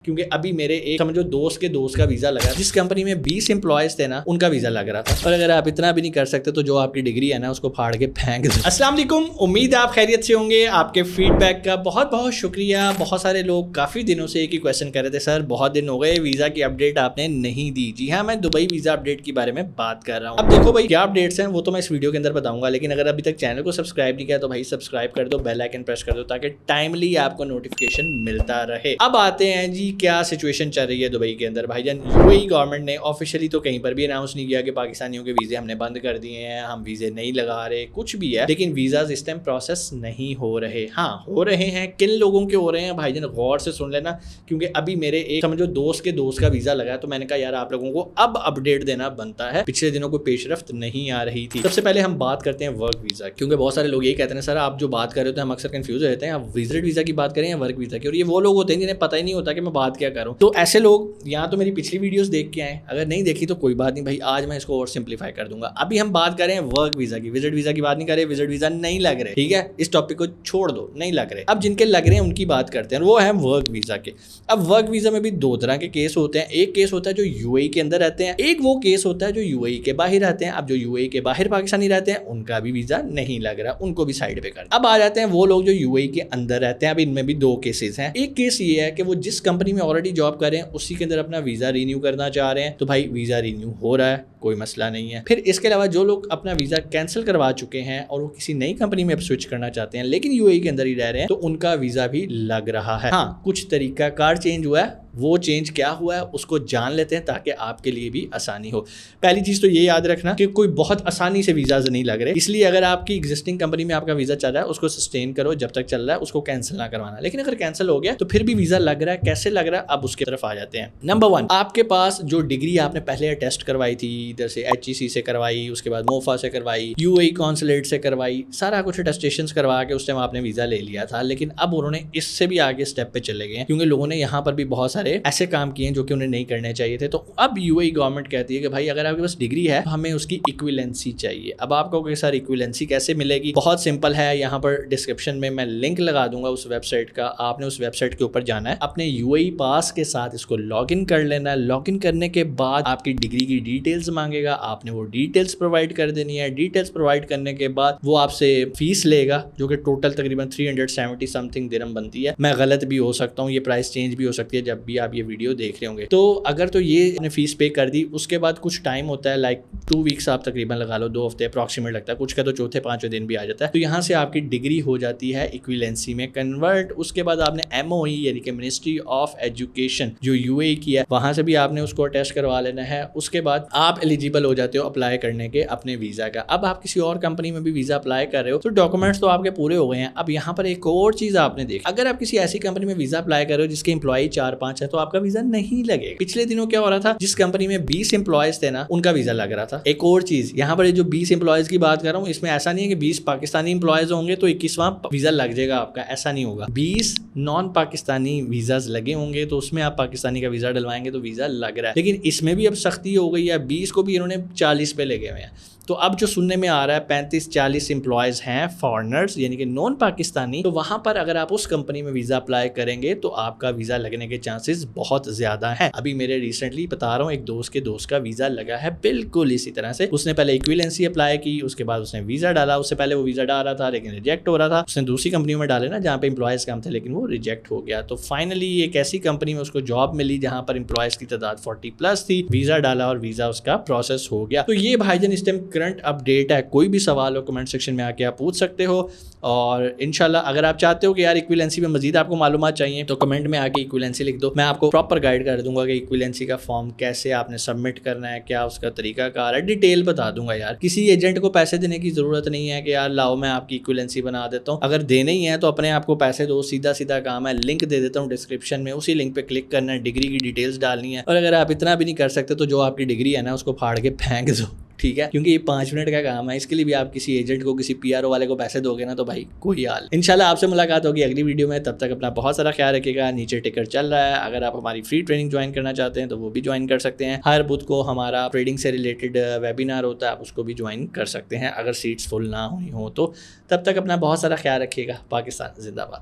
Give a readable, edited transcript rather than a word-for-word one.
क्योंकि अभी मेरे एक समझो दोस्त के दोस्त का वीजा लगा, जिस कंपनी में 20 एम्प्लॉयज थे ना उनका वीजा लग रहा था। और अगर आप इतना भी नहीं कर सकते तो जो आपकी डिग्री है ना उसको फाड़ के फेंक दो। अस्सलाम वालेकुम, उम्मीद है आप खैरियत से होंगे। आपके फीडबैक का बहुत बहुत शुक्रिया। बहुत सारे लोग काफी दिनों से एक ही क्वेश्चन कर रहे थे, सर बहुत दिन हो गए वीजा की अपडेट आपने नहीं दी। जी हाँ, मैं दुबई वीजा अपडेट के बारे में बात कर रहा हूँ। अब देखो भाई, क्या अपडेट्स हैं वो तो मैं इस वीडियो के अंदर बताऊंगा, लेकिन अगर अभी तक चैनल को सब्सक्राइब नहीं किया तो भाई सब्सक्राइब कर दो, बेल आइकन प्रेस कर दो ताकि टाइमली आपको नोटिफिकेशन मिलता रहे। अब आते हैं जी, क्या सिचुएशन चल रही है दुबई के अंदर। भाईजान, यूएई गवर्नमेंट ने ऑफिशियली तो कहीं पर भी अनाउंस नहीं किया कि पाकिस्तानियों के वीजे हमने बंद कर दिए हैं, हम वीजे नहीं लगा रहे, कुछ भी है, लेकिन वीजाज इस टाइम प्रोसेस नहीं हो रहे। हाँ, हो रहे हैं। किन लोगों के हो रहे हैं भाईजान, गौर से सुन लेना, क्योंकि अभी मेरे एक समझो दोस्त के दोस्त का वीजा लगा है, तो मैंने कहा यार आप लोगों को अब अपडेट देना बनता है। पिछले दिनों कोई पेशरफ्त नहीं आ रही थी। सबसे पहले हम बात करते हैं वर्क वीजा, क्योंकि बहुत सारे लोग यही कहते हैं सर आप जो बात कर रहे होते हैं हम अक्सर कंफ्यूज रहते हैं, आप विजिट वीजा की बात करें या वर्क वीजा की। और ये वो लोग होते हैं जिन्हें पता ही नहीं होता कि मैं बात क्या करूँ। तो ऐसे लोग या तो मेरी पिछली वीडियोस देख के आए, अगर नहीं देखी तो कोई बात नहीं भाई, आज मैं इसको और सिंप्लीफाई कर दूंगा। अभी हम बात करें वर्क वीजा की, विजिट वीजा की बात नहीं करें। विजिट वीजा नहीं लग रहे, ठीक है, इस टॉपिक को छोड़ दो, नहीं लग रहे। अब जिनके लग रहे हैं उनकी बात करते हैं, वो है वर्क वीजा के। अब वर्क वीजा में भी दो तरह के केस होते हैं। एक केस होता है जो यूएई के अंदर रहते हैं, एक वो केस होता है जो यूएई के बाहर रहते हैं। अब जो यूएई के बाहर पाकिस्तानी रहते हैं उनका भी वीजा नहीं लग रहा, उनको भी साइड पे कर। अब आ जाते हैं वो लोग जो यूएई के अंदर रहते हैं। अब इनमें भी दो केसेस हैं। एक केस ये है कि वो जिस कंपनी में ऑलरेडी जॉब कर रहे हैं उसी के अंदर अपना वीजा रिन्यू करना चाह रहे हैं, तो भाई वीजा रिन्यू हो रहा है, कोई मसला नहीं है। फिर इसके अलावा जो लोग अपना वीजा कैंसिल करवा चुके हैं और वो किसी नई कंपनी में स्विच करना चाहते हैं लेकिन यूएई के अंदर ही रह रहे हैं, तो उनका वीजा भी लग रहा है। हाँ, कुछ तरीका कार चेंज हुआ है, वो चेंज क्या हुआ है उसको जान लेते हैं ताकि आपके लिए भी आसानी हो। पहली चीज तो ये याद रखना कि कोई बहुत आसानी से वीजाज नहीं लग रहे, इसलिए अगर आपकी एग्जिस्टिंग कंपनी में आपका वीजा चल रहा है उसको सस्टेन करो जब तक चल रहा है, उसको कैंसिल ना करवाना। लेकिन अगर कैंसिल हो गया तो फिर भी वीजा लग रहा है, कैसे लग रहा है अब उसकी तरफ आ जाते हैं। नंबर 1, आपके पास जो डिग्री आपने पहले टेस्ट करवाई थी, इधर से HEC से करवाई, उसके बाद मोफा से करवाई, यूएई कॉन्सुलेट से करवाई, सारा कुछ टेस्टेशन करवा के उस टाइम आपने वीजा ले लिया था, लेकिन अब उन्होंने इससे भी आगे स्टेप पे चले गए हैं क्योंकि लोगों ने यहाँ पर भी बहुत सारे ऐसे काम किए जो कि उन्हें नहीं करने चाहिए थे। तो अब यूएई गवर्नमेंट कहती है कि भाई अगर आपके पास डिग्री है तो हमें उसकी इक्विवेलेंसी चाहिए। अब आपको सर इक्विवेलेंसी कैसे मिलेगी? बहुत सिंपल है, यहाँ पर डिस्क्रिप्शन में मैं लिंक लगा दूंगा उस वेबसाइट का। आपने उस वेबसाइट के ऊपर जाना है, अपने यूएई पास के साथ इसको लॉगिन कर लेना है। लॉगिन करने के बाद आपकी डिग्री की डिटेल्स मांगेगा, आपने वो डिटेल्स प्रोवाइड कर देनी है। डिटेल्स प्रोवाइड करने के बाद वो आपसे फीस लेगा जो कि टोटल तकरीबन 370 समथिंग दिरहम बनती है। मैं गलत भी हो सकता हूँ, ये प्राइस चेंज भी हो सकती है जब भी आप ये वीडियो देख रहे होंगे। तो अगर तो ये फीस पे कर दी, उसके बाद कुछ टाइम होता है, लाइक 2 वीक्स आप तकरीबन लगा लो, 2 हफ्ते अप्रॉक्सीमेट लगता है, कुछ का तो चौथे 5वें दिन भी आ जाता है। तो यहाँ से आपकी डिग्री हो जाती है इक्विवेलेंसी में कन्वर्ट। उसके बाद आपने MOE यानी कि मिनिस्ट्री ऑफ एजुकेशन जो यूएई की है वहां से भी आपने उसको अटैच करवा लेना है। उसके बाद आप एलिजिबल हो जाते हो अप्लाई करने के अपने वीजा का। अब आप किसी और कंपनी में भी वीजा अप्लाई कर रहे हो तो डॉक्यूमेंट्स तो आपके पूरे हो गए हैं। अब यहाँ पर एक और चीज आपने देखी, अगर आप किसी ऐसी कंपनी में वीजा अप्लाई कर रहे हो जिसके एम्प्लॉय 4-5 है तो आपका वीजा नहीं लगेगा। पिछले दिनों क्या हो रहा था, जिस कंपनी में 20 एम्प्लॉयज थे ना उनका वीजा लग रहा था। एक और चीज, यहाँ पर जो 20 एम्प्लॉयज की बात कर रहा हूँ इसमें ऐसा नहीं है कि 20 पाकिस्तानी एम्प्लॉयज होंगे तो 21वां वीजा लग जाएगा आपका, ऐसा नहीं होगा। 20 नॉन पाकिस्तानी वीजाज लगे होंगे तो उसमें आप पाकिस्तानी का वीजा डलवाएंगे तो वीजा लग रहा है। लेकिन इसमें भी अब सख्ती हो गई है, 20 को भी इन्होंने 40 पे लगे हुए हैं। तो अब जो सुनने में आ रहा है 35-40 एम्प्लॉयज हैं फॉरेनर्स यानी कि नॉन पाकिस्तानी, तो वहां पर अगर आप उस कंपनी में वीजा अप्लाई करेंगे तो आपका वीजा लगने के चांसेस बहुत ज्यादा हैं। अभी मेरे रिसेंटली बता रहा हूँ एक दोस्त के दोस्त का वीजा लगा है बिल्कुल इसी तरह से। उसने पहले इक्विवेलेंसी अप्लाई की, उसके बाद उसने वीजा डाला। उससे पहले वो वीजा डाल रहा था लेकिन रिजेक्ट हो रहा था। उसने दूसरी कंपनी में डाले ना जहाँ पे एम्प्लॉयज कम थे, लेकिन वो रिजेक्ट हो गया। तो फाइनली एक ऐसी कंपनी में उसको जॉब मिली जहां पर एम्प्लॉयज की तादाद 40+ थी। वीजा डाला और वीजा उसका प्रोसेस हो गया। तो ये भाईजान इस टाइम करंट अपडेट है। कोई भी सवाल हो कमेंट सेक्शन में आके आप पूछ सकते हो। और इंशाल्लाह अगर आप चाहते हो कि यार इक्विवेलेंसी में मजीद आपको मालूमात चाहिए तो कमेंट में आके इक्विवेलेंसी लिख दो, मैं आपको प्रॉपर गाइड कर दूंगा कि इक्विवेलेंसी का फॉर्म कैसे आपने सबमिट करना है, क्या उसका तरीका कार है, डिटेल बता दूंगा। यार किसी एजेंट को पैसे देने की जरूरत नहीं है कि यार लाओ मैं आपकी इक्विवेलेंसी बना देता हूँ। अगर देने ही है तो अपने आप को पैसे दो, सीधा सीधा काम है। लिंक दे देता हूँ डिस्क्रिप्शन में, उसी लिंक पे क्लिक करना है, डिग्री की डिटेल्स डालनी है। और अगर आप इतना भी नहीं कर सकते तो जो आपकी डिग्री है ना उसको फाड़ के फेंक दो, ठीक है, क्योंकि ये 5 मिनट का काम है। इसके लिए भी आप किसी एजेंट को, किसी PRO वाले को पैसे दोगे ना तो भाई कोई हाल। इंशाल्लाह आपसे मुलाकात होगी अगली वीडियो में। तब तक अपना बहुत सारा ख्याल रखिएगा। नीचे टिकर चल रहा है, अगर आप हमारी फ्री ट्रेनिंग ज्वाइन करना चाहते हैं तो वो भी ज्वाइन कर सकते हैं। हर बुध को हमारा ट्रेडिंग से रिलेटेड वेबिनार होता है, आप उसको भी ज्वाइन कर सकते हैं अगर सीट्स फुल ना हुई हो तो। तब तक अपना बहुत सारा ख्याल रखिएगा। पाकिस्तान जिंदाबाद।